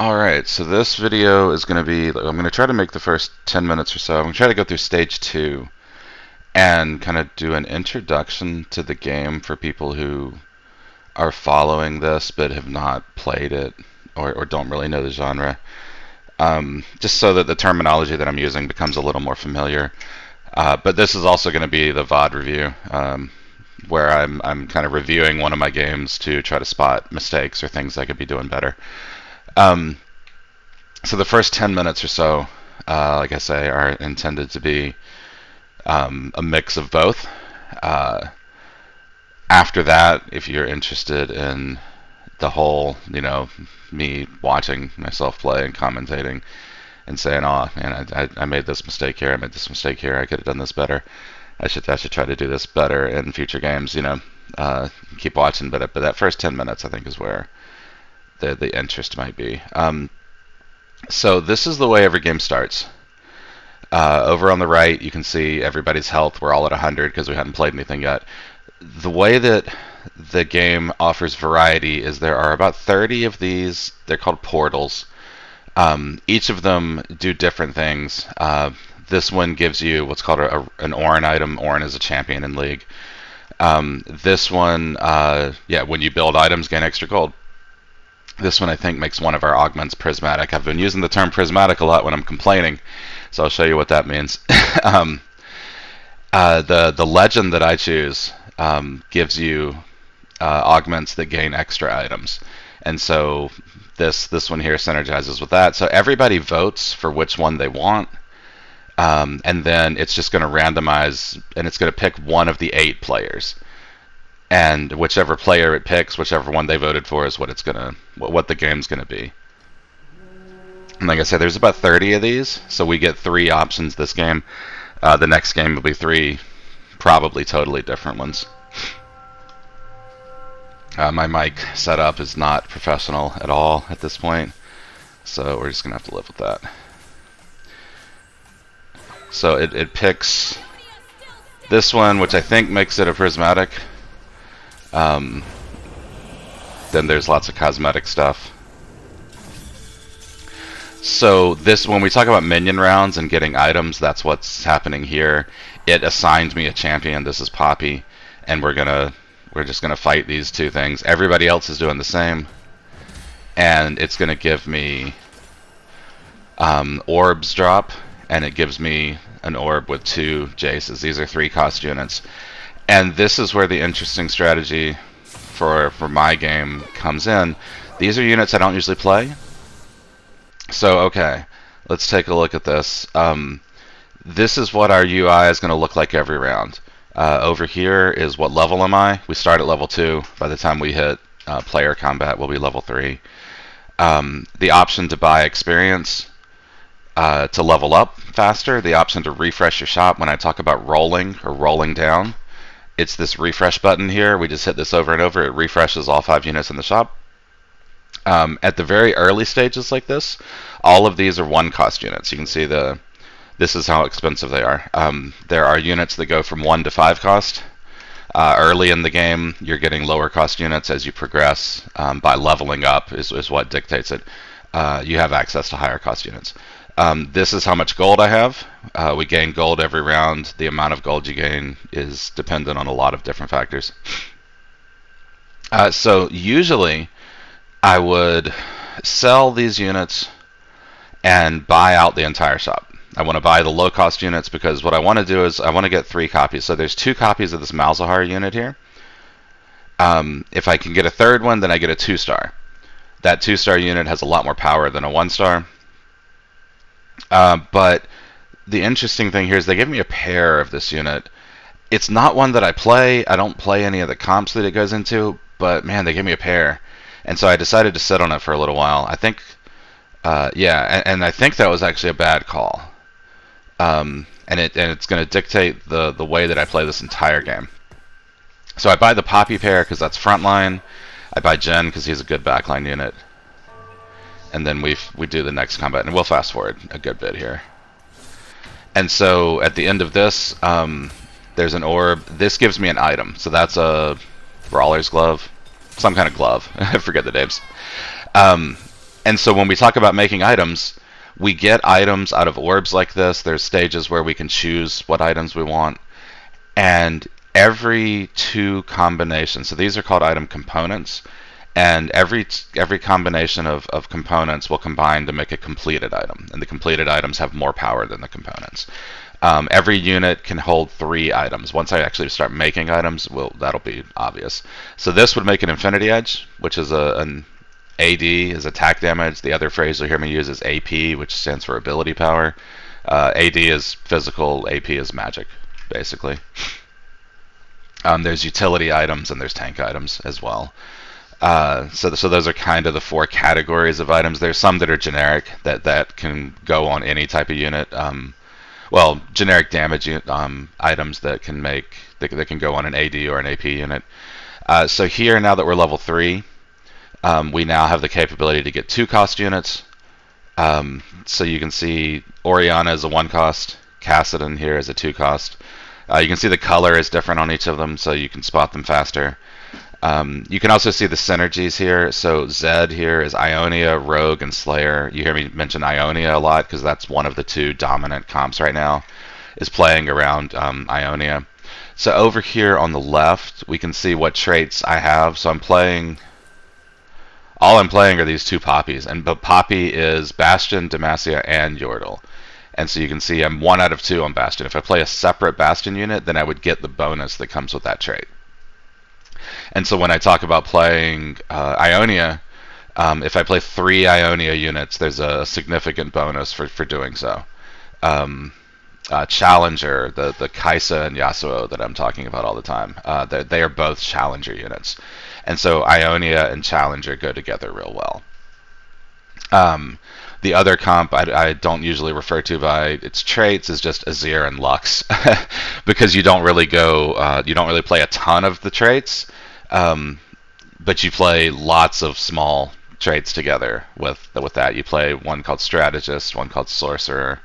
Alright, so this video is going to be, I'm going to try to make the first 10 minutes or so. I'm going to try to go through stage 2 and kind of do an introduction to the game for people who are following this but have not played it or don't really know the genre. Just so that the terminology that I'm using becomes a little more familiar. But this is also going to be the VOD review, where I'm kind of reviewing one of my games to try to spot mistakes or things I could be doing better. So the first 10 minutes or so, like I say, are intended to be a mix of both. After that, if you're interested in the whole, me watching myself play and commentating and saying, "Oh man, I made this mistake here. I made this mistake here. I could have done this better. I should try to do this better in future games." Keep watching, but that first 10 minutes, I think, is where the interest might be. So this is the way every game starts. Over on the right, you can see everybody's health. We're all at 100 because we hadn't played anything yet. The way that the game offers variety is there are about 30 of these. They're called portals. Each of them do different things. This one gives you what's called an Orin item. Orin is a champion in League. This one, when you build items, gain extra gold. This one, I think, makes one of our augments prismatic. I've been using the term prismatic a lot when I'm complaining, so I'll show you what that means. The legend that I choose gives you augments that gain extra items, and so this one here synergizes with that. So everybody votes for which one they want, and then it's just going to randomize, and it's going to pick one of the 8 players. And whichever player it picks, whichever one they voted for, is what the game's gonna be. And like I said, there's about 30 of these, so we get 3 options this game. The next game will be 3, probably totally different ones. My mic setup is not professional at all at this point, so we're just gonna have to live with that. So it picks this one, which I think makes it a prismatic. Then there's lots of cosmetic stuff. So when we talk about minion rounds and getting items, that's what's happening here. It assigned me a champion. This is Poppy, and we're just gonna fight these 2 things. Everybody else is doing the same, and it's gonna give me orbs drop, and it gives me an orb with 2 Jaces. These are 3 cost units. And this is where the interesting strategy for my game comes in. These are units I don't usually play. So, okay, let's take a look at this. This is what our UI is going to look like every round. Over here is what level am I. We start at level 2. By the time we hit player combat, we'll be level 3. The option to buy experience, to level up faster. The option to refresh your shop. When I talk about rolling or rolling down, it's this refresh button here. We just hit this over and over. It refreshes all 5 units in the shop. At the very early stages like this, all of these are 1 cost units. You can see this is how expensive they are. There are units that go from 1 to 5 cost. Early in the game, you're getting lower cost units. As you progress, by leveling up is what dictates it. You have access to higher cost units. This is how much gold I have. We gain gold every round. The amount of gold you gain is dependent on a lot of different factors. So usually I would sell these units and buy out the entire shop. I want to buy the low cost units because what I want to do is I want to get 3 copies. So there's 2 copies of this Malzahar unit here. If I can get a 3rd one, then I get a 2-star. That 2-star unit has a lot more power than a 1-star. But the interesting thing here is they give me a pair of this unit. It's not one that I play. I don't play any of the comps that it goes into, but man, they give me a pair. And so I decided to sit on it for a little while. I think, and I think that was actually a bad call. And it's going to dictate the way that I play this entire game. So I buy the Poppy pair because that's frontline. I buy Jen because he's a good backline unit. And then we do the next combat, and we'll fast forward a good bit here. And so at the end of this, there's an orb. This gives me an item. So that's a Brawler's Glove. Some kind of glove. I forget the names. And so when we talk about making items, we get items out of orbs like this. There's stages where we can choose what items we want. And every two combinations, so these are called item components, and every combination of components will combine to make a completed item. And the completed items have more power than the components. Every unit can hold 3 items. Once I actually start making items, that'll be obvious. So this would make an Infinity Edge, which is an AD is attack damage. The other phrase you'll hear me use is AP, which stands for ability power. AD is physical, AP is magic, basically. There's utility items and there's tank items as well. So those are kind of the 4 categories of items. There's some that are generic that can go on any type of unit. Generic damage items that can go on an AD or an AP unit. So here, now that we're level 3, we now have the capability to get 2 cost units. So you can see Oriana is a 1 cost, Cassidon here is a 2 cost. You can see the color is different on each of them, so you can spot them faster. You can also see the synergies here. So Zed here is Ionia, Rogue, and Slayer. You hear me mention Ionia a lot because that's one of the 2 dominant comps right now, is playing around Ionia. So over here on the left, we can see what traits I have. So all I'm playing are these 2 Poppies, but Poppy is Bastion, Demacia, and Yordle. And so you can see I'm 1 out of 2 on Bastion. If I play a separate Bastion unit, then I would get the bonus that comes with that trait. And so when I talk about playing Ionia, if I play 3 Ionia units, there's a significant bonus for doing so. Challenger, the Kaisa and Yasuo that I'm talking about all the time, they are both Challenger units. And so Ionia and Challenger go together real well. The other comp I don't usually refer to by its traits is just Azir and Lux, because you don't really play a ton of the traits, but you play lots of small traits together with that. You play one called Strategist, one called Sorcerer.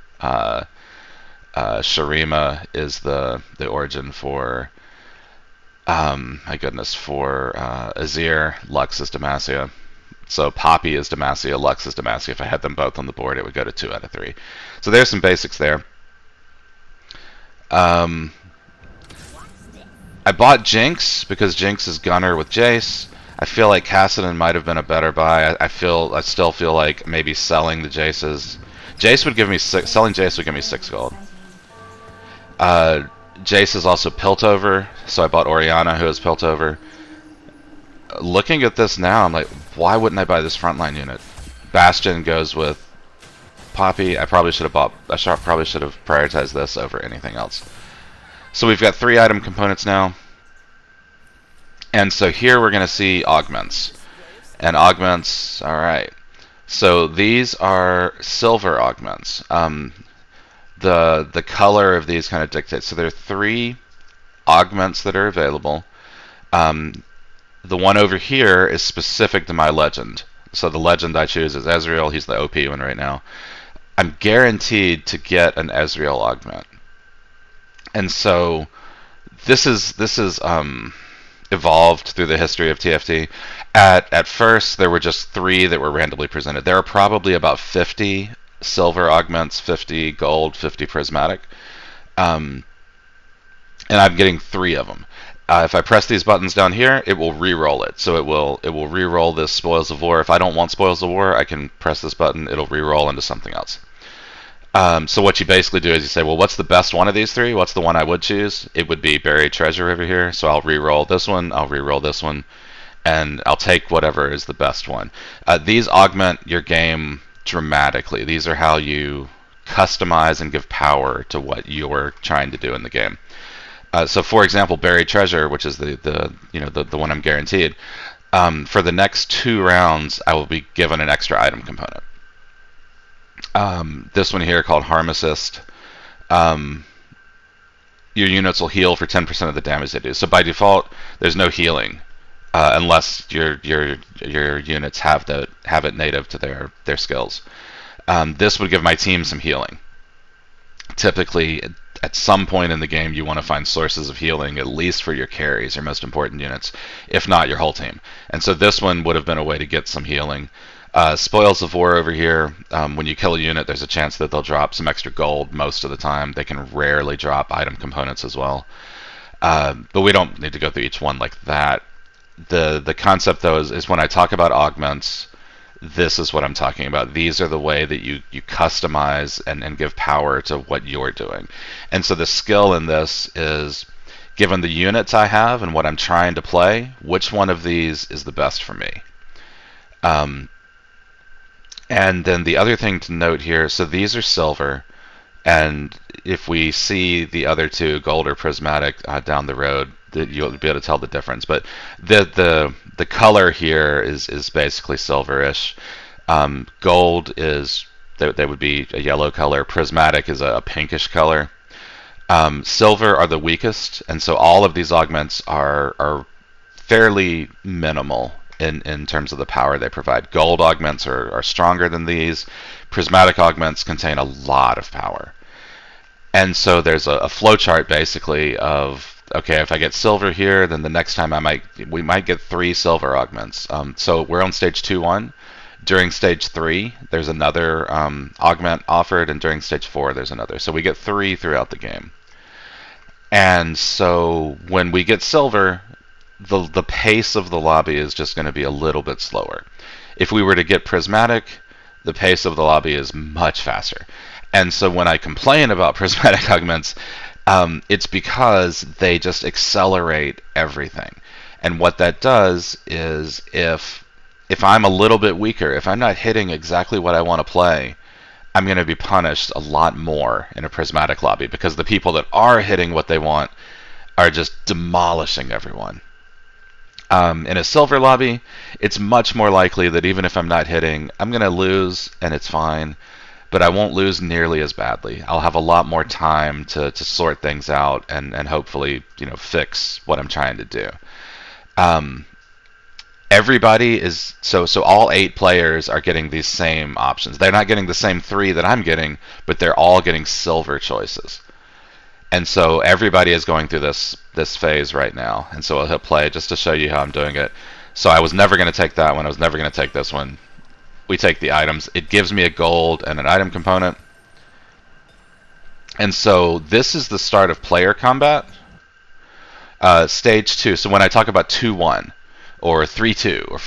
Sharima is the origin for Azir. Lux is Demacia. So Poppy is Demacia, Lux is Demacia. If I had them both on the board, it would go to 2 out of 3. So there's some basics there. I bought Jinx because Jinx is Gunner with Jace. I feel like Cassidon might have been a better buy. I still feel like maybe selling the Jaces. Selling Jace would give me 6 gold. Jace is also Piltover, so I bought Oriana, who is Piltover. Looking at this now, I'm like, why wouldn't I buy this frontline unit? Bastion goes with Poppy. I probably should have prioritized this over anything else. So we've got 3 item components now. And so here we're going to see augments. And augments, alright. So these are silver augments. The color of these kind of dictates. So there are 3 augments that are available. The one over here is specific to my legend. So the legend I choose is Ezreal. He's the OP one right now. I'm guaranteed to get an Ezreal augment. And so this is evolved through the history of TFT. At first, there were just 3 that were randomly presented. There are probably about 50 silver augments, 50 gold, 50 prismatic. And I'm getting 3 of them. If I press these buttons down here, it will re-roll it. So it will re-roll this Spoils of War. If I don't want Spoils of War, I can press this button. It'll re-roll into something else. So what you basically do is you say, well, what's the best one of these 3? What's the one I would choose? It would be Buried Treasure over here. So I'll re-roll this one. I'll re-roll this one. And I'll take whatever is the best one. These augment your game dramatically. These are how you customize and give power to what you're trying to do in the game. So, for example, Buried Treasure, which is the one I'm guaranteed, for the next 2 rounds, I will be given an extra item component. This one here called Harm Assist. Your units will heal for 10% of the damage they do. So by default, there's no healing unless your units have it native to their skills. This would give my team some healing. Typically, at some point in the game, you want to find sources of healing, at least for your carries, your most important units, if not your whole team. And so this one would have been a way to get some healing. Spoils of War over here. When you kill a unit, there's a chance that they'll drop some extra gold most of the time. They can rarely drop item components as well. But we don't need to go through each one like that. The concept, though, is when I talk about augments, this is what I'm talking about. These are the way that you customize and give power to what you're doing. And so the skill in this is, given the units I have and what I'm trying to play, which one of these is the best for me? And then the other thing to note here, so these are silver, and if we see the other two, gold or prismatic, down the road, that you'll be able to tell the difference. But the color here is basically silverish. Gold is they would be a yellow color. Prismatic is a pinkish color. Silver are the weakest, and so all of these augments are fairly minimal in terms of the power they provide. Gold augments are stronger than these. Prismatic augments contain a lot of power. And so there's a flowchart basically of, okay, if I get silver here, then the next time we might get 3 silver augments. So we're on stage 2-1. During stage 3, there's another augment offered, and during stage 4, there's another. So we get 3 throughout the game. And so when we get silver, the pace of the lobby is just going to be a little bit slower. If we were to get prismatic, the pace of the lobby is much faster. And so when I complain about prismatic augments, it's because they just accelerate everything. And what that does is, if I'm a little bit weaker, if I'm not hitting exactly what I want to play, I'm going to be punished a lot more in a prismatic lobby, because the people that are hitting what they want are just demolishing everyone. In a silver lobby, it's much more likely that even if I'm not hitting, I'm going to lose, and it's fine, but I won't lose nearly as badly. I'll have a lot more time to sort things out and hopefully, fix what I'm trying to do. Everybody is so all 8 players are getting these same options. They're not getting the same 3 that I'm getting, but they're all getting silver choices. And so everybody is going through this phase right now. And so I'll hit play just to show you how I'm doing it. So I was never going to take that one. I was never going to take this one. We take the items. It gives me a gold and an item component. And so this is the start of player combat. Stage 2. So when I talk about 2-1 or 3-2 or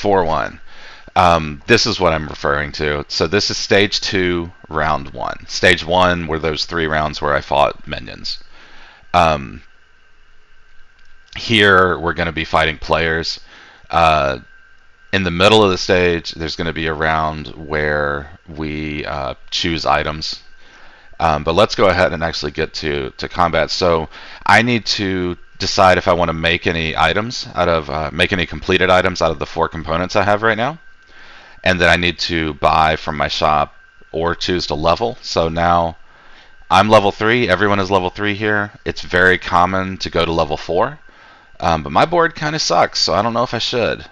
4-1, this is what I'm referring to. So this is stage 2, round 1. Stage 1 were those 3 rounds where I fought minions. Here we're going to be fighting players. In the middle of the stage, there's going to be a round where we choose items. But let's go ahead and actually get to combat. So I need to decide if I want to make any items make any completed items out of the 4 components I have right now. And then I need to buy from my shop or choose to level. So now I'm level 3. Everyone is level 3 here. It's very common to go to level 4. But my board kind of sucks, so I don't know if I should.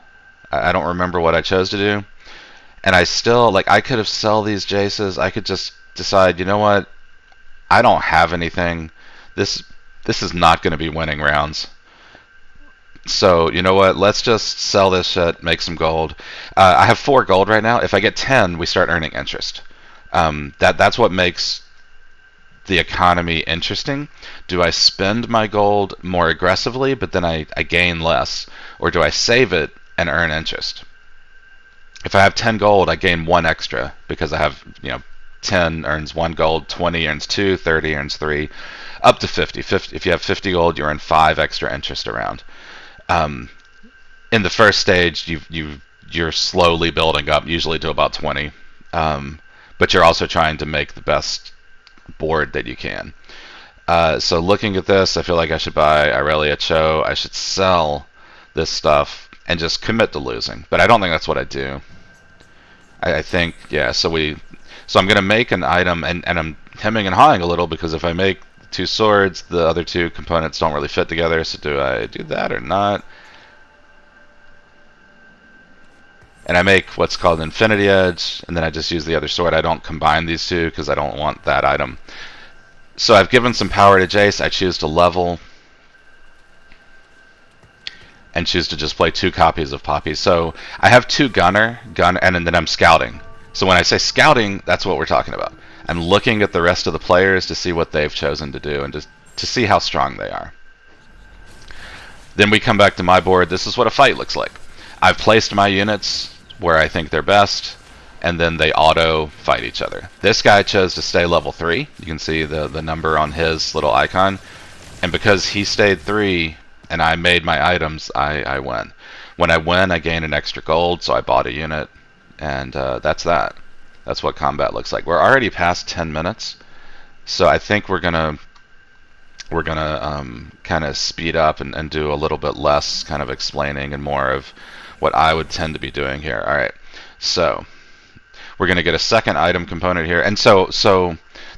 I don't remember what I chose to do. And I still, I could have sell these Jaces. I could just decide, you know what? I don't have anything. This is not going to be winning rounds. So, you know what? Let's just sell this shit, make some gold. I have 4 gold right now. If I get 10, we start earning interest. That's what makes the economy interesting. Do I spend my gold more aggressively, but then I gain less? Or do I save it and earn interest? If I have 10 gold, I gain 1 extra because I have, 10 earns 1 gold, 20 earns 2, 30 earns 3, up to 50. If you have 50 gold, you earn 5 extra interest around. In the first stage, you're slowly building up, usually to about 20, but you're also trying to make the best board that you can. So looking at this, I feel like I should buy Aurelia Cho. I should sell this stuff and just commit to losing. But I don't think that's what I do. I think, yeah, so I'm going to make an item, and I'm hemming and hawing a little, because if I make 2 swords, the other 2 components don't really fit together. So do I do that or not? And I make what's called Infinity Edge, and then I just use the other sword. I don't combine these 2 because I don't want that item. So I've given some power to Jace. I choose to level. and choose to just play 2 copies of Poppy. So I have 2 gunner, and then I'm scouting. So when I say scouting, that's what we're talking about. I'm looking at the rest of the players to see what they've chosen to do and just to see how strong they are. Then we come back to my board. This is what a fight looks like. I've placed my units where I think they're best, and then they auto fight each other. This guy chose to stay level 3. You can see the number on his little icon. And because he stayed 3 and I made my items, I win. When I win, I gain an extra gold, so I bought a unit, and that's that. That's what combat looks like. We're already past 10 minutes, so I think we're gonna kind of speed up and do a little bit less kind of explaining and more of what I would tend to be doing here. All right, so we're going to get a second item component here, and so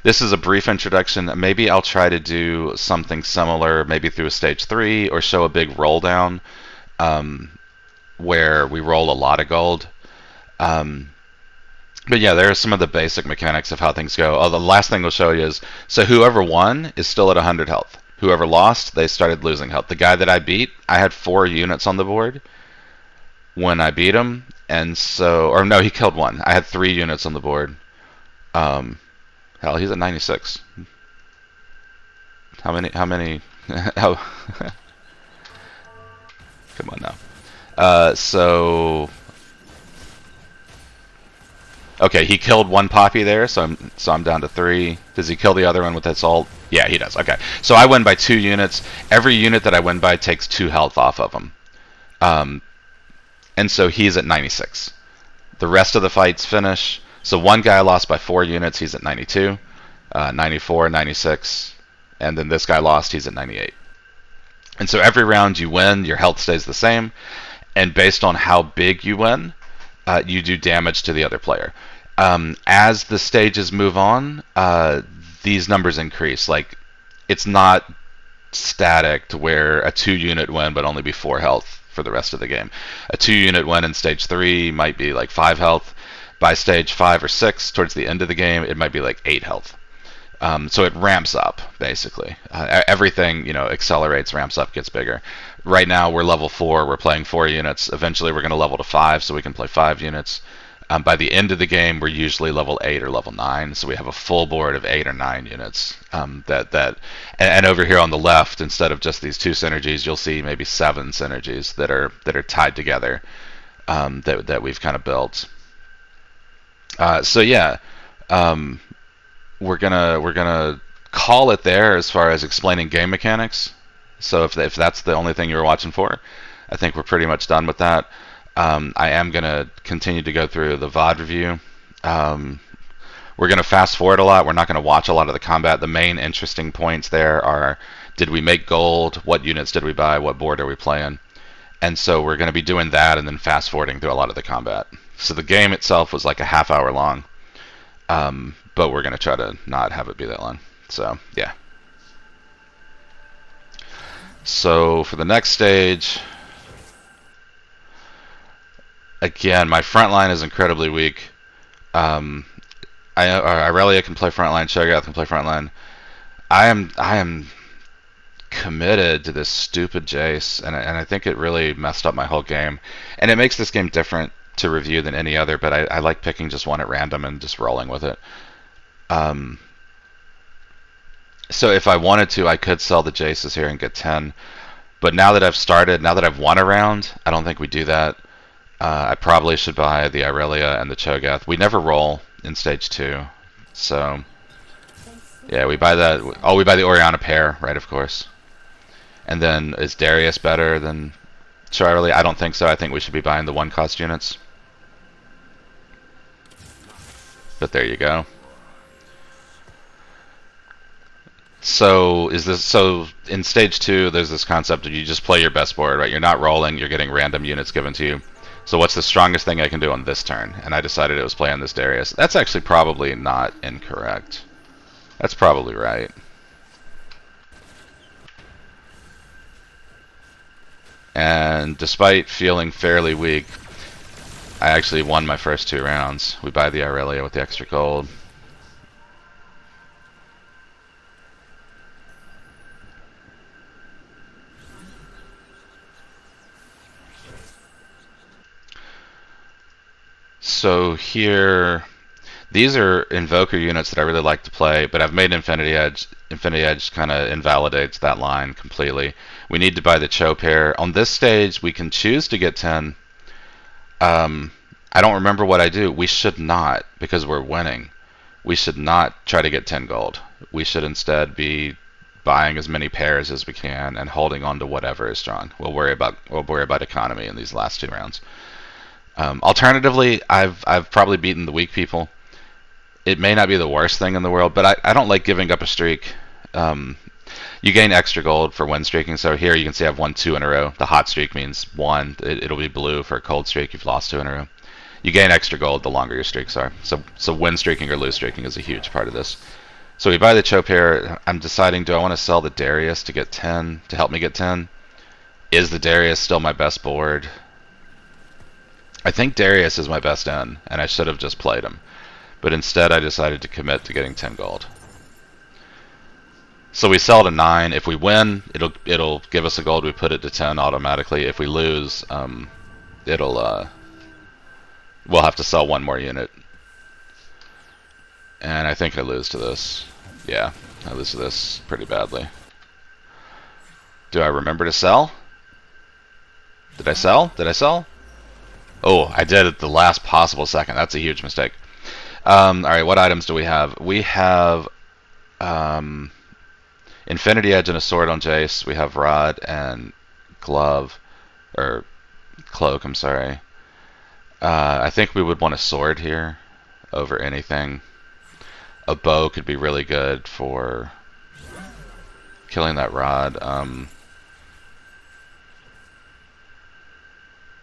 this is a brief introduction. Maybe I'll try to do something similar, maybe through a stage 3, or show a big roll down where we roll a lot of gold. But yeah, there are some of the basic mechanics of how things go. Oh, the last thing we'll show you is, so whoever won is still at 100 health. Whoever lost, they started losing health. The guy that I beat, I had 4 units on the board when I beat him, and so, or no, he killed 1. I had 3 units on the board. Hell, he's at 96. How many, how, come on now. Okay, he killed 1 Poppy there, so I'm down to 3. Does he kill the other one with assault? Yeah, he does. Okay, so I win by 2 units. Every unit that I win by takes 2 health off of him, and so he's at 96. The rest of the fights finish. So one guy lost by 4 units. He's at 92, 94, 96, and then this guy lost. He's at 98. And so every round you win, your health stays the same, and based on how big you win, you do damage to the other player. As the stages move on, these numbers increase. Like, it's not static to where a 2-unit win but only be 4 health for the rest of the game. A 2-unit win in stage 3 might be like 5 health. By stage 5 or 6, towards the end of the game, it might be like 8 health. So it ramps up, basically. Everything, accelerates, ramps up, gets bigger. Right now, we're level 4. We're playing 4 units. Eventually, we're going to level to 5, so we can play 5 units. By the end of the game, we're usually level 8 or level 9, so we have a full board of 8 or 9 units. And over here on the left, instead of just these 2 synergies, you'll see maybe 7 synergies that are tied together that we've kind of built. So yeah. We're gonna call it there as far as explaining game mechanics. So if that's the only thing you were watching for, I think we're pretty much done with that. I am gonna continue to go through the VOD review. We're gonna fast forward a lot. We're not gonna watch a lot of the combat. The main interesting points there are: did we make gold? What units did we buy? What board are we playing? And so we're gonna be doing that and then fast forwarding through a lot of the combat. So the game itself was like a half hour long. But we're going to try to not have it be that long. So, yeah. So, for the next stage, again, my front line is incredibly weak. Irelia can play front line, Shogath can play front line. I am committed to this stupid Jace, and I think it really messed up my whole game. And it makes this game different to review than any other, but I like picking just one at random and just rolling with it. So if I wanted to, I could sell the Jaces here and get 10. But now that I've started, now that I've won a round, I don't think we do that. I probably should buy the Irelia and the Cho'Gath. We never roll in stage 2. So, yeah, we buy that. Oh, we buy the Oriana pair, right, of course. And then, is Darius better than Irelia? I don't think so. I think we should be buying the 1-cost units. But there you go. So in stage 2, there's this concept of you just play your best board, right? You're not rolling, you're getting random units given to you. So what's the strongest thing I can do on this turn? And I decided it was playing this Darius. That's actually probably not incorrect. That's probably right. And despite feeling fairly weak, I actually won my first 2 rounds. We buy the Irelia with the extra gold. So here, these are Invoker units that I really like to play, but I've made Infinity Edge. Infinity Edge kind of invalidates that line completely. We need to buy the Cho pair. On this stage, we can choose to get 10. I don't remember what I do. We should not, because we're winning. We should not try to get 10 gold. We should instead be buying as many pairs as we can and holding on to whatever is drawn. We'll worry about economy in these last 2 rounds. Alternatively, I've probably beaten the weak people. It may not be the worst thing in the world, but I don't like giving up a streak. You gain extra gold for win streaking. So here you can see I've won 2 in a row. The hot streak means 1. It'll be blue for a cold streak. You've lost 2 in a row. You gain extra gold the longer your streaks are. So win streaking or lose streaking is a huge part of this. So we buy the Cho pair. I'm deciding, do I want to sell the Darius to get 10, to help me get 10? Is the Darius still my best board? I think Darius is my best end, and I should have just played him. But instead I decided to commit to getting 10 gold. So we sell to 9. If we win, it'll give us a gold. We put it to 10 automatically. If we lose, we'll have to sell 1 more unit. And I think I lose to this. Yeah, I lose to this pretty badly. Do I remember to sell? Did I sell? Did I sell? Oh, I did at the last possible second. That's a huge mistake. Alright, what items do we have? We have Infinity Edge and a sword on Jace. We have Rod and Glove. Or Cloak, I'm sorry. I think we would want a sword here over anything. A bow could be really good for killing that Rod.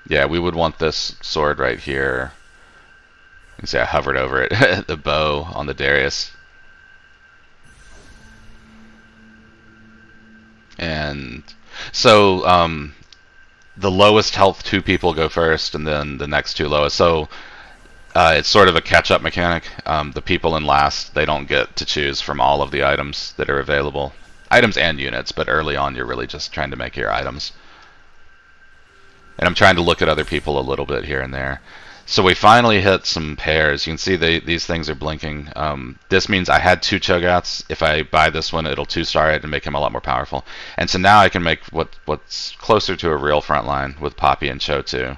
Yeah, we would want this sword right here. You can see I hovered over it. The bow on the Darius. And so the lowest health 2 people go first, and then the next 2 lowest. So it's sort of a catch-up mechanic. The people in last, they don't get to choose from all of the items that are available. Items and units, but early on you're really just trying to make your items. And I'm trying to look at other people a little bit here and there. So we finally hit some pairs. You can see these things are blinking. This means I had 2 Cho'Gaths. If I buy this one, it'll 2-star it and make him a lot more powerful. And so now I can make what's closer to a real front line with Poppy and Cho too.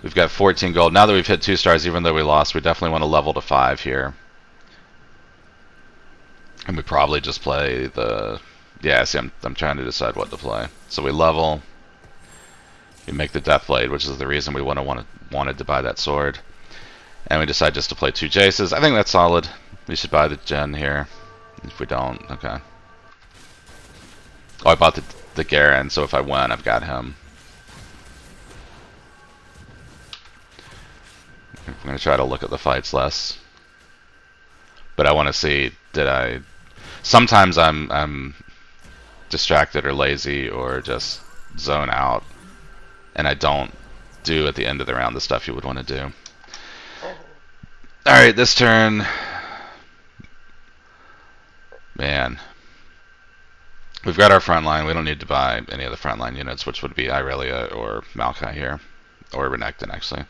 We've got 14 gold. Now that we've hit 2 stars, even though we lost, we definitely want to level to 5 here. And we probably just play the... Yeah, see, I'm trying to decide what to play. So we level. We make the Deathblade, which is the reason we wanted to buy that sword. And we decide just to play 2 Jaces. I think that's solid. We should buy the Gen here. If we don't, okay. Oh, I bought the Garen, so if I win, I've got him. I'm going to try to look at the fights less. But I want to see, did I... Sometimes I'm distracted or lazy or just zone out. And I don't do at the end of the round the stuff you would want to do. Alright, this turn... Man. We've got our front line. We don't need to buy any of the frontline units, which would be Irelia or Maokai here. Or Renekton, actually.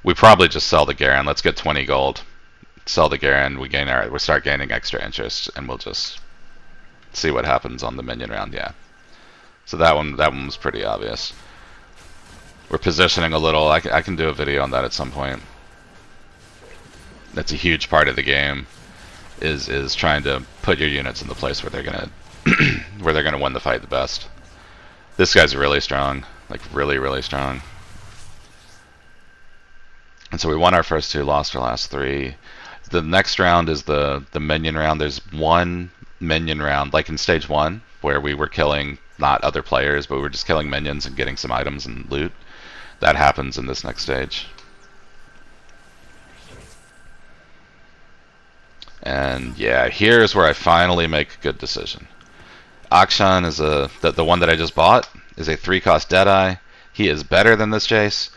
We probably just sell the Garen. Let's get 20 gold. Sell the Garen. We start gaining extra interest, and we'll just see what happens on the minion round. Yeah. So that one was pretty obvious. We're positioning a little. I can do a video on that at some point. That's a huge part of the game. Is trying to put your units in the place where they're gonna win the fight the best. This guy's really strong, like really strong. And so we won our first 2, lost our last 3. The next round is the minion round. There's one minion round, like in stage 1, where we were killing not other players, but we were just killing minions and getting some items and loot. That happens in this next stage. And yeah, here's where I finally make a good decision. Akshan is the one that I just bought is a 3-cost Deadeye. He is better than this Jace.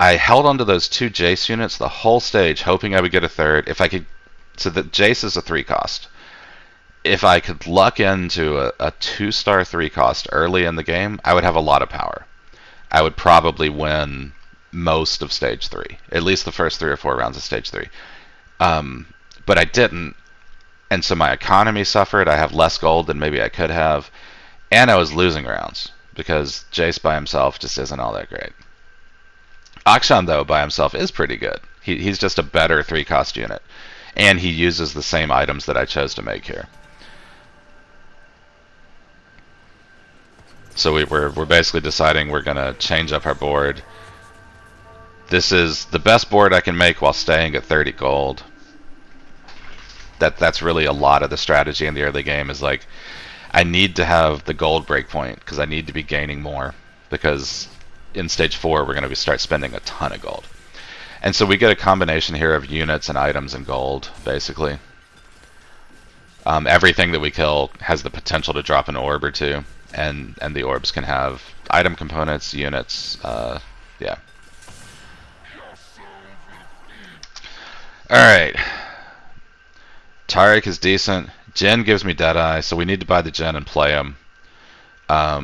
I held onto those 2 Jace units the whole stage, hoping I would get a third. If I could, so the Jace is a 3-cost. if I could luck into a 2-star 3-cost early in the game, I would have a lot of power. I would probably win most of stage 3, at least the first 3 or 4 rounds of stage 3. But I didn't, and so my economy suffered. I have less gold than maybe I could have, and I was losing rounds because Jace by himself just isn't all that great. Akshan, though, by himself is pretty good. He's just a better 3-cost unit, and he uses the same items that I chose to make here. So we're basically deciding we're going to change up our board. This is the best board I can make while staying at 30 gold. That's really a lot of the strategy in the early game, is like, I need to have the gold breakpoint because I need to be gaining more, because in stage 4 we're going to start spending a ton of gold. And so we get a combination here of units and items and gold, basically. Everything that we kill has the potential to drop an orb or two, and the orbs can have item components, units, yeah. Alright. Tarek is decent. Jin gives me Deadeye, so we need to buy the Jin and play him.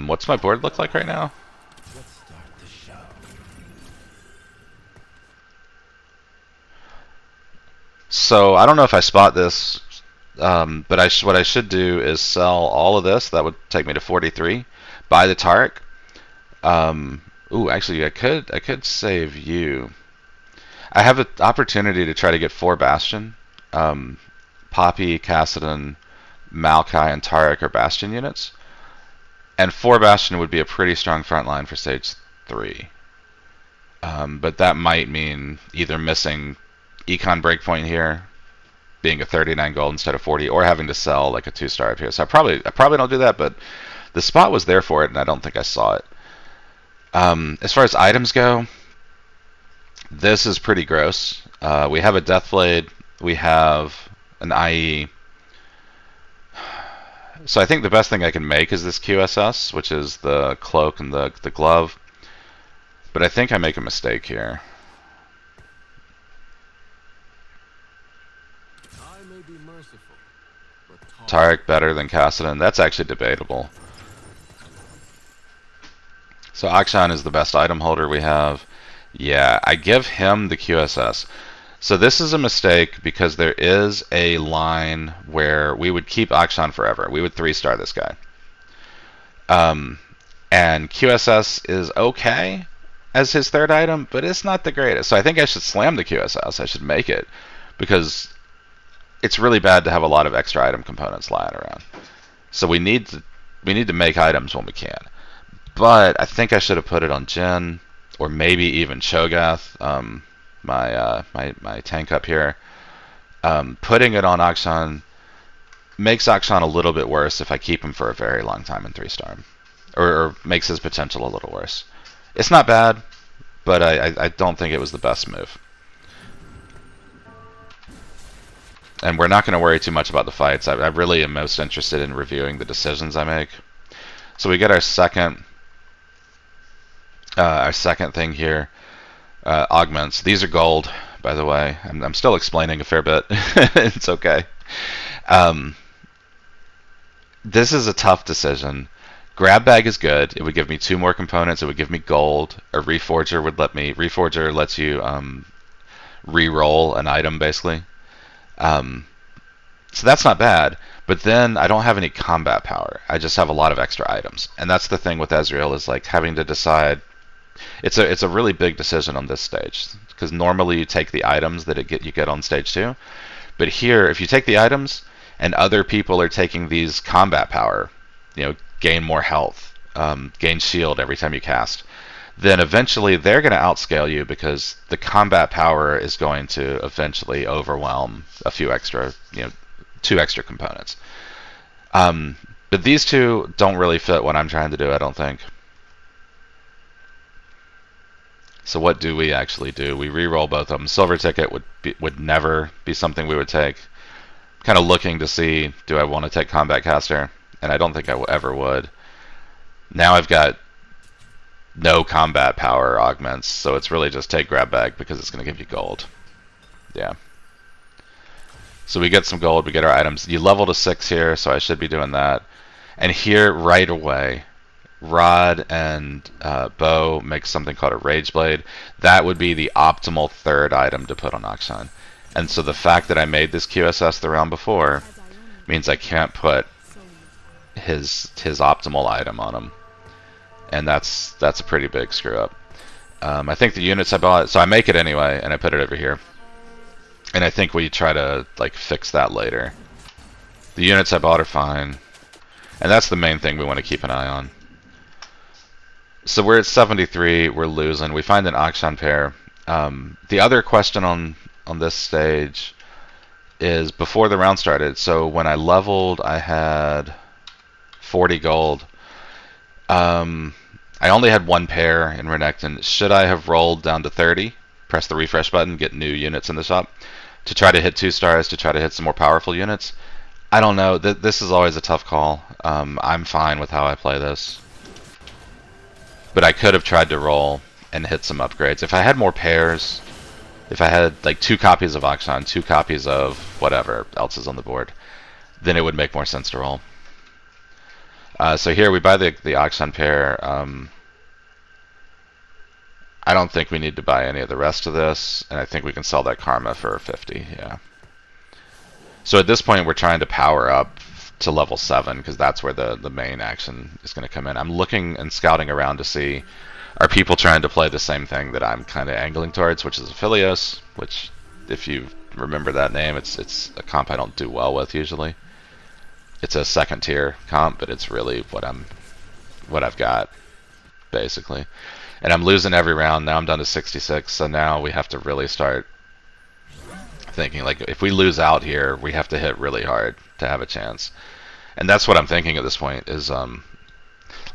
What's my board look like right now? Let's start the show. So I don't know if I spot this, but what I should do is sell all of this. That would take me to 43. Buy the Tarek. Ooh, actually, I could save you. I have an opportunity to try to get 4 Bastion. Poppy, Cassidon, Maokai, and Tarek are Bastion units. And 4 Bastion would be a pretty strong front line for stage 3. But that might mean either missing Econ Breakpoint here, being a 39 gold instead of 40, or having to sell like a 2-star up here. So I probably don't do that, but the spot was there for it, and I don't think I saw it. As far as items go, this is pretty gross. We have a Deathblade, we have an IE. So I think the best thing I can make is this QSS, which is the cloak and the glove. But I think I make a mistake here. I may be merciful, but Tarek better than Cassidon. That's actually debatable. So Akshan is the best item holder we have. Yeah, I give him the QSS. So this is a mistake because there is a line where we would keep Akshan forever. We would 3-star this guy. And QSS is okay as his 3rd item, but it's not the greatest. So I think I should slam the QSS. I should make it, because it's really bad to have a lot of extra item components lying around. So we need to make items when we can. But I think I should have put it on Jin, or maybe even Cho'Gath, my tank up here. Putting it on Akshan makes Akshan a little bit worse if I keep him for a very long time in 3-star, or makes his potential a little worse. It's not bad, but I don't think it was the best move. And we're not going to worry too much about the fights. I really am most interested in reviewing the decisions I make. So we get our second thing here. Augments. These are gold, by the way. I'm still explaining a fair bit. It's okay. This is a tough decision. Grab bag is good. It would give me 2 more components. It would give me gold. A Reforger would let me. Reforger lets you re-roll an item, basically. So that's not bad. But then I don't have any combat power. I just have a lot of extra items. And that's the thing with Ezreal, is like having to decide. It's a really big decision on this stage, because normally you take the items that you get on stage 2, but here if you take the items and other people are taking these combat power, gain more health, gain shield every time you cast, then eventually they're going to outscale you, because the combat power is going to eventually overwhelm a few extra, 2 extra components. But these 2 don't really fit what I'm trying to do, I don't think. So what do we actually do? We re-roll both of them. Silver ticket would never be something we would take. Kind of looking to see, do I want to take combat caster? And I don't think I ever would. Now I've got no combat power augments, so it's really just take grab bag because it's going to give you gold. Yeah. So we get some gold, we get our items. You level to 6 here, so I should be doing that. And here, right away, Rod and Bow make something called a Rage Blade. That would be the optimal third item to put on Akshan. And so the fact that I made this QSS the round before means I can't put his optimal item on him. And that's a pretty big screw up. I think the units I bought, so I make it anyway, and I put it over here. And I think we try to like fix that later. The units I bought are fine. And that's the main thing we want to keep an eye on. So we're at 73, we're losing. We find an Akshan pair. The other question on this stage is before the round started. So when I leveled, I had 40 gold. I only had one pair in Renekton. Should I have rolled down to 30, press the refresh button, get new units in the shop, to try to hit 2 stars, to try to hit some more powerful units? I don't know. This is always a tough call. I'm fine with how I play this. But I could have tried to roll and hit some upgrades. If I had more pairs, if I had like 2 copies of Akshan, 2 copies of whatever else is on the board, then it would make more sense to roll. So here we buy the Akshan pair. I don't think we need to buy any of the rest of this, and I think we can sell that Karma for 50, yeah. So at this point we're trying to power up to level 7, because that's where the main action is going to come in. I'm looking and scouting around to see, are people trying to play the same thing that I'm kind of angling towards, which is Aphelios, which, if you remember that name, it's a comp I don't do well with usually. It's a second tier comp, but it's really what I've got, basically. And I'm losing every round. Now I'm down to 66, so now we have to really start thinking, like, if we lose out here, we have to hit really hard to have a chance. And that's what I'm thinking at this point is,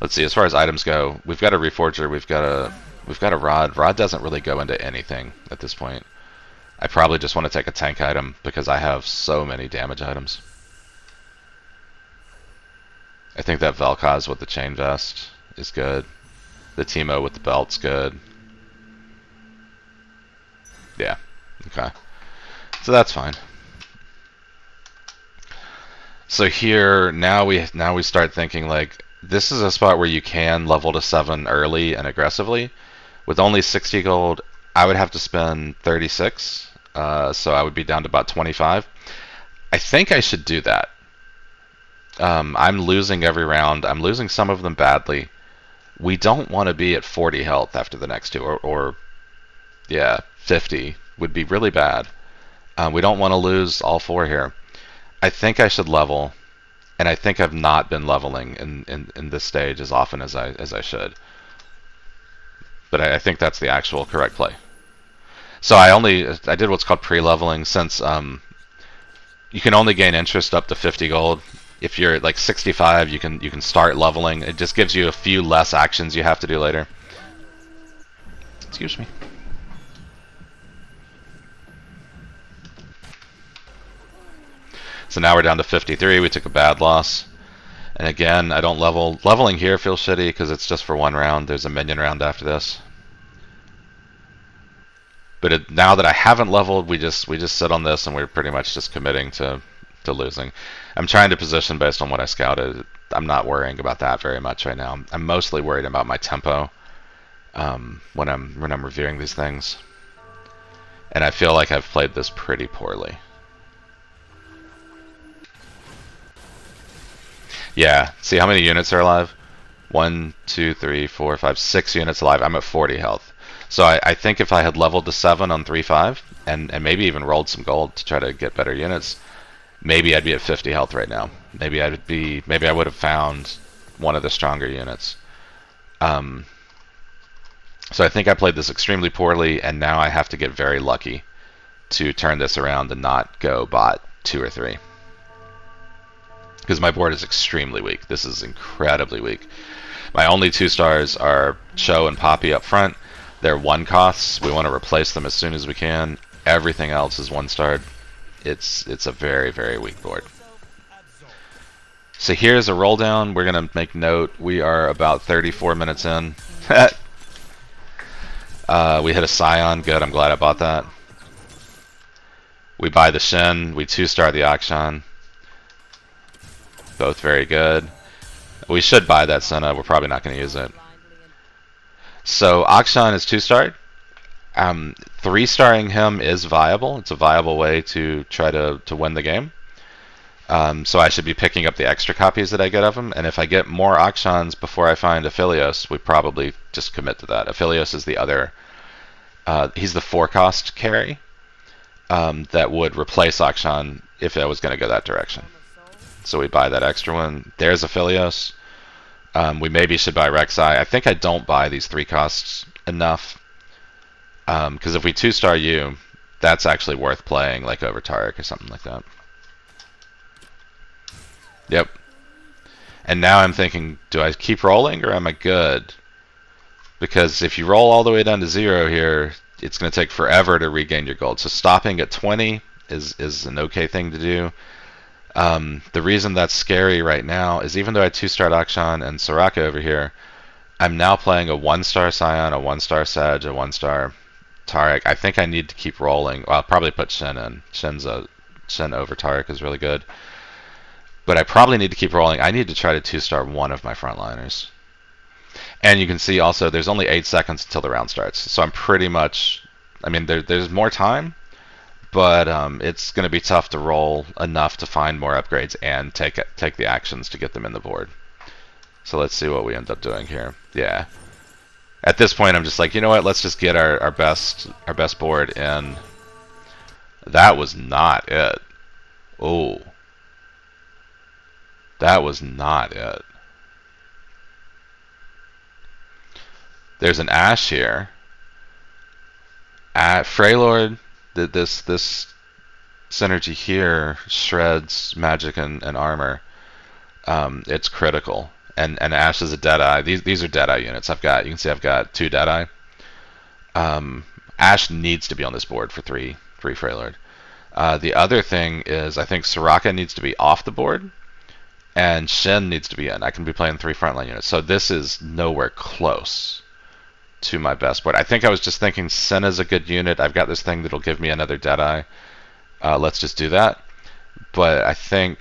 let's see, as far as items go, we've got a Reforger, we've got a Rod. Rod doesn't really go into anything at this point. I probably just want to take a tank item because I have so many damage items. I think that Vel'Koz with the chain vest is good. The Teemo with the belt's good. Yeah, okay. So that's fine. So here, now we start thinking, like, this is a spot where you can level to 7 early and aggressively. With only 60 gold, I would have to spend 36, so I would be down to about 25. I think I should do that. I'm losing every round. I'm losing some of them badly. We don't want to be at 40 health after the next 2, or yeah, 50 would be really bad. We don't want to lose all 4 here. I think I should level, and I think I've not been leveling in this stage as often as I should. But I think that's the actual correct play. So I did what's called pre-leveling, since you can only gain interest up to 50 gold. If you're at like 65, you can start leveling. It just gives you a few less actions you have to do later. Excuse me. So now we're down to 53. We took a bad loss. And again, I don't level. Leveling here feels shitty because it's just for 1 round. There's a minion round after this. But now that I haven't leveled, we just sit on this, and we're pretty much just committing to losing. I'm trying to position based on what I scouted. I'm not worrying about that very much right now. I'm mostly worried about my tempo when I'm reviewing these things. And I feel like I've played this pretty poorly. Yeah, see how many units are alive? 1, 2, 3, 4, 5, 6 units alive. I'm at 40 health. So I think if I had leveled to 7 on 3-5 and maybe even rolled some gold to try to get better units, maybe I'd be at 50 health right now. Maybe I would have found one of the stronger units. So I think I played this extremely poorly, and now I have to get very lucky to turn this around and not go bot 2 or 3. Because my board is extremely weak. This is incredibly weak. My only 2 stars are Cho and Poppy up front. They're 1 costs. We want to replace them as soon as we can. Everything else is 1 star. It's a very, very weak board. So here's a roll down. We're going to make note. We are about 34 minutes in. We hit a Scion. Good. I'm glad I bought that. We buy the Shin. We 2-star the Akshan. Both very good. We should buy that Senna. We're probably not going to use it. So Akshan is 2-starred. 3-starring him is viable. It's a viable way to try to win the game. So I should be picking up the extra copies that I get of him. And if I get more Akshans before I find Aphelios, we probably just commit to that. Aphelios is the other. He's the 4-cost carry that would replace Akshan if I was going to go that direction. So we buy that extra one. There's Aphelios. We maybe should buy Rek'Sai. I think I don't buy these 3 costs enough. Because if we 2-star you, that's actually worth playing, like over Taric or something like that. Yep. And now I'm thinking, do I keep rolling or am I good? Because if you roll all the way down to 0 here, it's going to take forever to regain your gold. So stopping at 20 is an okay thing to do. The reason that's scary right now is even though I 2-starred Akshan and Soraka over here, I'm now playing a 1-star Scion, a 1-star Sag, a 1-star Taric. I think I need to keep rolling. Well, I'll probably put Shin in. Shin over Taric is really good. But I probably need to keep rolling. I need to try to 2-star one of my frontliners. And you can see also there's only 8 seconds until the round starts. So I'm pretty much, I mean, there's more time, but it's going to be tough to roll enough to find more upgrades and take the actions to get them in the board. So let's see what we end up doing here. Yeah. At this point, I'm just like, you know what? Let's just get our best board in. That was not it. Oh. That was not it. There's an Ashe here. At Freylord, this synergy here shreds magic and armor. It's critical. And Ashe is a Deadeye. These are Deadeye units. You can see I've got 2 Deadeye. Ashe needs to be on this board for 3 Freylord. The other thing is I think Soraka needs to be off the board. And Shin needs to be in. I can be playing 3 frontline units. So this is nowhere close to my best board. I think I was just thinking Senna's a good unit. I've got this thing that'll give me another Deadeye. Let's just do that. But I think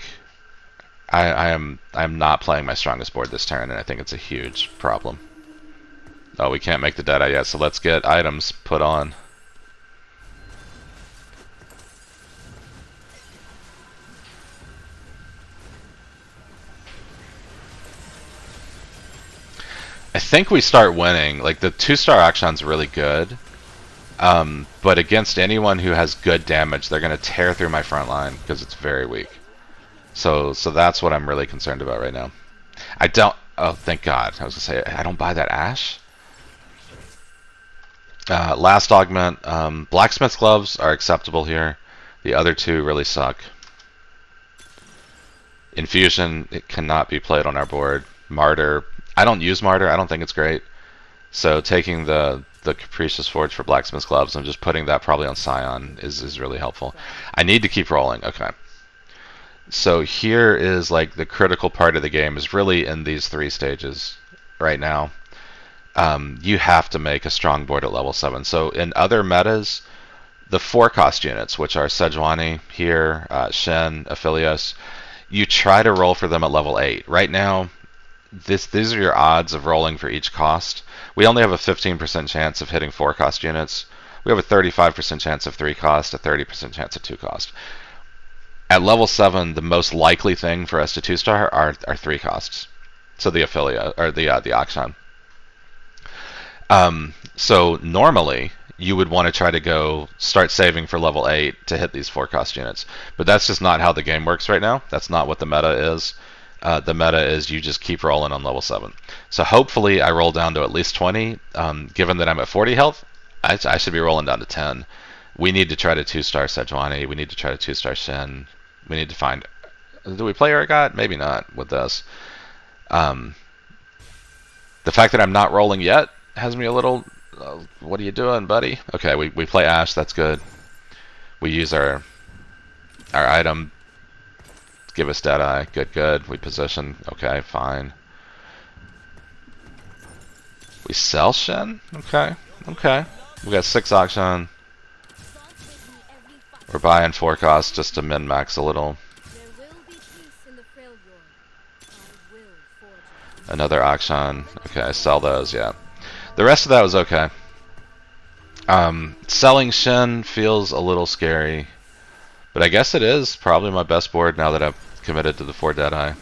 I'm not playing my strongest board this turn, and I think it's a huge problem. Oh, we can't make the Deadeye yet, so let's get items put on. I think we start winning. Like, the 2-star Akshan's really good. But against anyone who has good damage, they're going to tear through my front line because it's very weak. So that's what I'm really concerned about right now. I don't... Oh, thank God. I was going to say, I don't buy that Ashe. Last augment. Blacksmith's gloves are acceptable here. The other 2 really suck. Infusion, it cannot be played on our board. Martyr... I don't use Martyr. I don't think it's great. So taking the Capricious Forge for Blacksmith's Gloves and just putting that probably on Scion is really helpful. I need to keep rolling. Okay. So here is like the critical part of the game is really in these 3 stages right now. You have to make a strong board at level 7. So in other metas, the 4-cost units, which are Sejuani here, Shen, Aphelios, you try to roll for them at level 8. Right now, these are your odds of rolling for each cost. We only have a 15% chance of hitting 4-cost units. We have a 35% chance of 3-cost, a 30% chance of 2-cost. At level 7, the most likely thing for us to 2-star are 3 costs. So the Aphelios, or the Akshan. So normally, you would want to try to start saving for level 8 to hit these 4-cost units. But that's just not how the game works right now. That's not what the meta is. The meta is you just keep rolling on level 7. So hopefully I roll down to at least 20. Given that I'm at 40 health, I should be rolling down to 10. We need to try to 2-star Sejuani. We need to try to 2-star Shen. We need to find... Do we play Urgot? Maybe not with this. The fact that I'm not rolling yet has me a little... what are you doing, buddy? Okay, we play Ashe. That's good. We use our item... Give us Deadeye. Good. We position. Okay, fine. We sell Shen? Okay. We got 6 Akshan. We're buying 4 costs just to min-max a little. There will be peace in the Freljord. I will forge it. Another Akshan. Okay, sell those, yeah. The rest of that was okay. Selling Shin feels a little scary. But I guess it is probably my best board now that I've committed to the 4 Deadeye.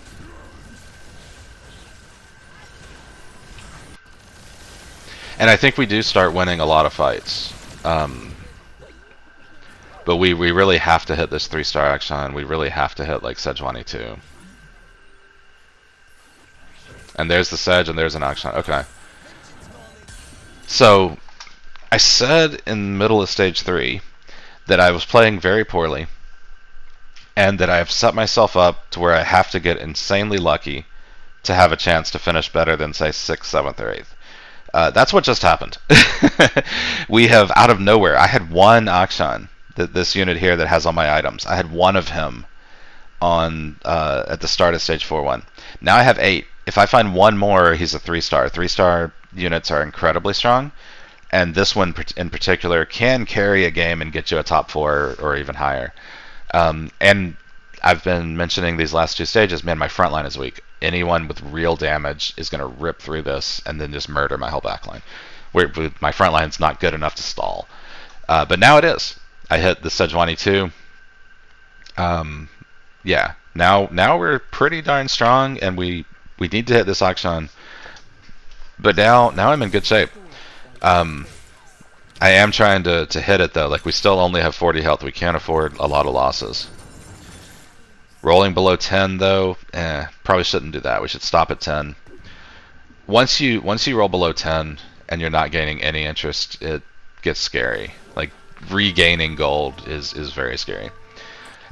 And I think we do start winning a lot of fights. But we really have to hit this 3-star Akshan. We really have to hit like Sejuani too. And there's the Sedge and there's an Akshan. Okay. So I said in the middle of stage 3 that I was playing very poorly and that I have set myself up to where I have to get insanely lucky to have a chance to finish better than say 6th, 7th, or 8th. That's what just happened. We have, out of nowhere, I had one Akshan, this unit here that has all my items. I had one of him on at the start of stage 4-1. Now I have 8. If I find one more, he's a 3-star. 3-star units are incredibly strong, and this one in particular can carry a game and get you a top 4 or even higher. And I've been mentioning these last 2 stages, man, my front line is weak. Anyone with real damage is going to rip through this and then just murder my whole back line. My front line's not good enough to stall. But now it is. I hit the Sejuani 2. Yeah, now we're pretty darn strong, and we need to hit this Akshan. But now I'm in good shape. I am trying to hit it though. Like, we still only have 40 health. We can't afford a lot of losses. Rolling below 10 though, probably shouldn't do that. We should stop at 10. Once you roll below 10 and you're not gaining any interest, it gets scary. Like, regaining gold is very scary.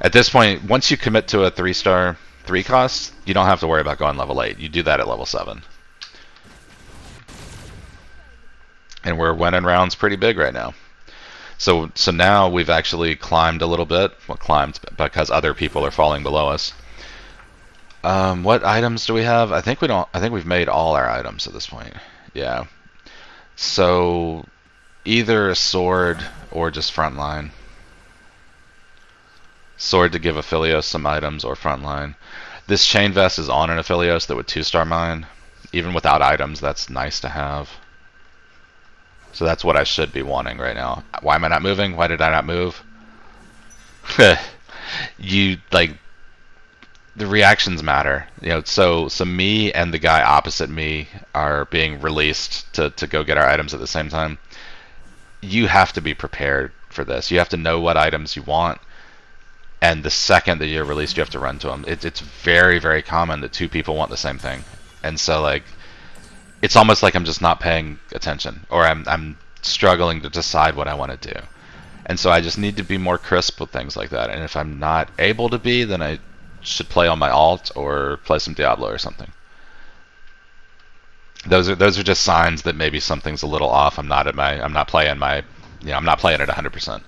At this point, once you commit to a 3-star 3 cost, you don't have to worry about going level 8. You do that at level 7. And we're winning rounds pretty big right now. So now we've actually climbed a little bit. Well, climbed because other people are falling below us. What items do we have? I think we've made all our items at this point. Yeah. So either a sword or just frontline. Sword to give Aphelios some items or frontline. This chain vest is on an Aphelios that would 2-star mine. Even without items, that's nice to have. So that's what I should be wanting right now. Why am I not moving? Why did I not move? The reactions matter. You know, so me and the guy opposite me are being released to go get our items at the same time. You have to be prepared for this. You have to know what items you want, and the second that you're released, you have to run to them. It's very, very common that 2 people want the same thing, and so like, it's almost like I'm just not paying attention, or I'm struggling to decide what I want to do. And so I just need to be more crisp with things like that. And if I'm not able to be, then I should play on my alt or play some Diablo or something. Those are just signs that maybe something's a little off. I'm not playing at 100%.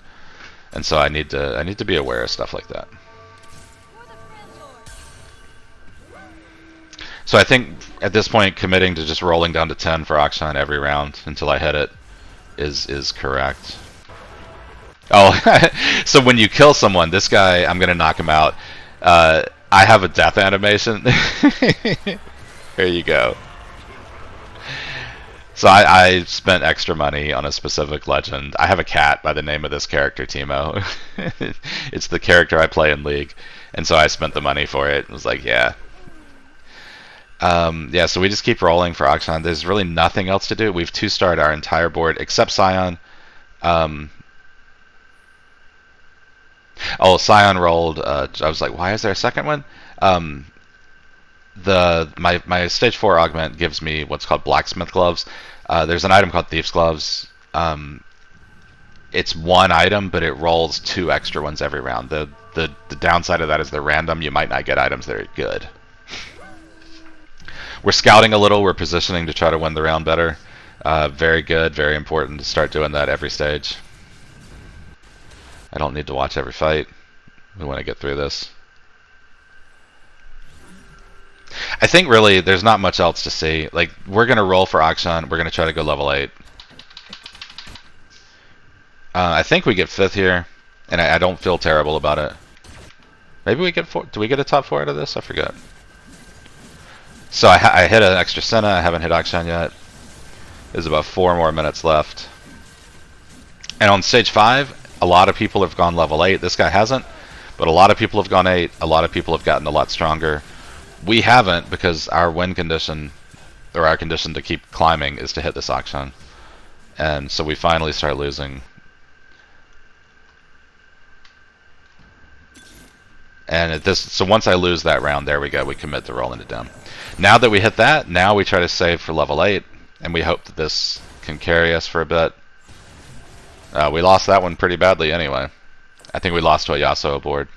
And so I need to be aware of stuff like that. So I think at this point, committing to just rolling down to 10 for Akshan every round until I hit it is correct. Oh, so when you kill someone, this guy, I'm gonna knock him out. I have a death animation. There you go. So I spent extra money on a specific legend. I have a cat by the name of this character, Timo. It's the character I play in League, and so I spent the money for it. It was like, yeah. Yeah, so we just keep rolling for Akshan. There's really nothing else to do. We've 2-starred our entire board except Scion. Scion rolled. I was like, why is there a second one? My stage 4 augment gives me what's called blacksmith gloves. There's an item called thief's gloves. It's one item, but it rolls 2 extra ones every round. The downside of that is they're random. You might not get items that are good. We're scouting a little. We're positioning to try to win the round better. Very good, very important to start doing that every stage. I don't need to watch every fight. We want to get through this. I think really there's not much else to see. Like, we're going to roll for Akshan. We're going to try to go level 8. I think we get 5th here. and I don't feel terrible about it. Maybe we get do we get a top 4 out of this? I forget. So I hit an extra Senna. I haven't hit Akshan yet. There's about 4 more minutes left. And on stage 5, a lot of people have gone level 8. This guy hasn't, but a lot of people have gone 8. A lot of people have gotten a lot stronger. We haven't, because our win condition, or our condition to keep climbing, is to hit this Akshan. And so we finally start losing. And so once I lose that round, there we go, we commit to rolling it down. Now that we hit that, now we try to save for level 8, and we hope that this can carry us for a bit. We lost that one pretty badly anyway. I think we lost to a Yasuo board.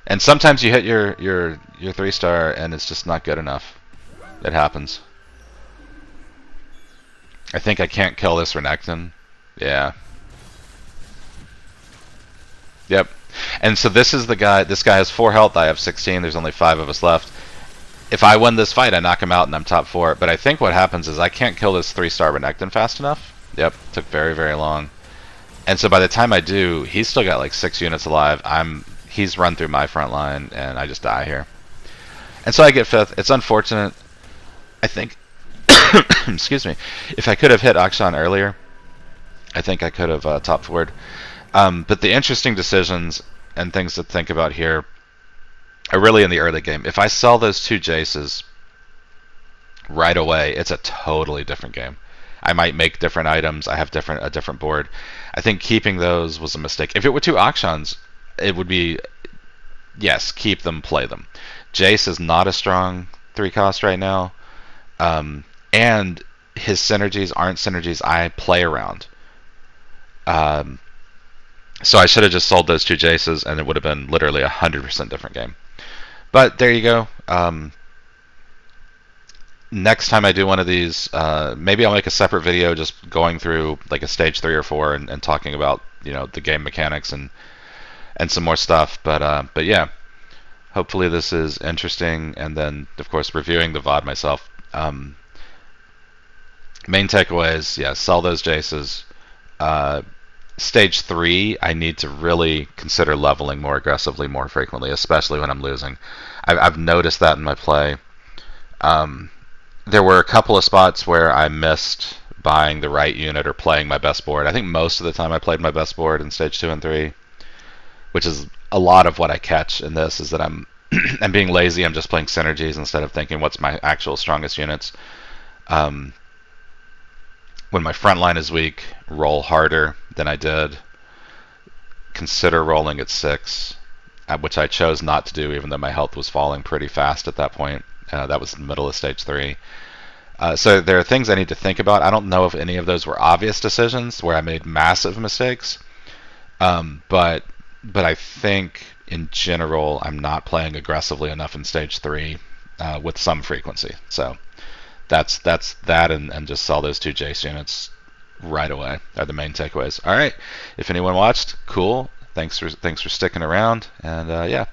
And sometimes you hit your 3-star and it's just not good enough. It happens. I think I can't kill this Renekton. Yeah. Yep. And so this is the guy. This guy has 4 health. I have 16. There's only 5 of us left. If I win this fight, I knock him out and I'm top 4. But I think what happens is I can't kill this 3-star Renekton fast enough. Yep. Took very, very long. And so by the time I do, he's still got like 6 units alive. He's run through my front line, and I just die here. And so I get 5th. It's unfortunate. I think, excuse me, if I could have hit Akshan earlier, I think I could have top 4'd. But the interesting decisions and things to think about here are really in the early game. If I sell those 2 Jaces right away, it's a totally different game. I might make different items. I have a different board. I think keeping those was a mistake. If it were 2 Akshans, it would be, yes, keep them, play them. Jace is not a strong 3 cost right now, and his synergies aren't synergies I play around. So I should have just sold those 2 Jaces, and it would have been literally 100% different game. But there you go. Next time I do one of these, maybe I'll make a separate video just going through like a stage 3 or 4 and talking about the game mechanics and some more stuff. But yeah, hopefully this is interesting. And then of course reviewing the VOD myself. Main takeaways: yeah, sell those Jaces. Stage 3, I need to really consider leveling more aggressively, more frequently, especially when I'm losing. I've noticed that in my play. There were a couple of spots where I missed buying the right unit or playing my best board. I think most of the time I played my best board in stage 2 and 3, which is a lot of what I catch in this, is that I'm being lazy. I'm just playing synergies instead of thinking what's my actual strongest units. When my front line is weak, roll harder than I did. Consider rolling at 6, which I chose not to do, even though my health was falling pretty fast at that point. That was in the middle of stage 3. So there are things I need to think about. I don't know if any of those were obvious decisions where I made massive mistakes, but I think in general I'm not playing aggressively enough in stage 3 with some frequency. So that's that, and just sell those 2 Jace units right away are the main takeaways. All right, if anyone watched, cool. Thanks for sticking around, and yeah.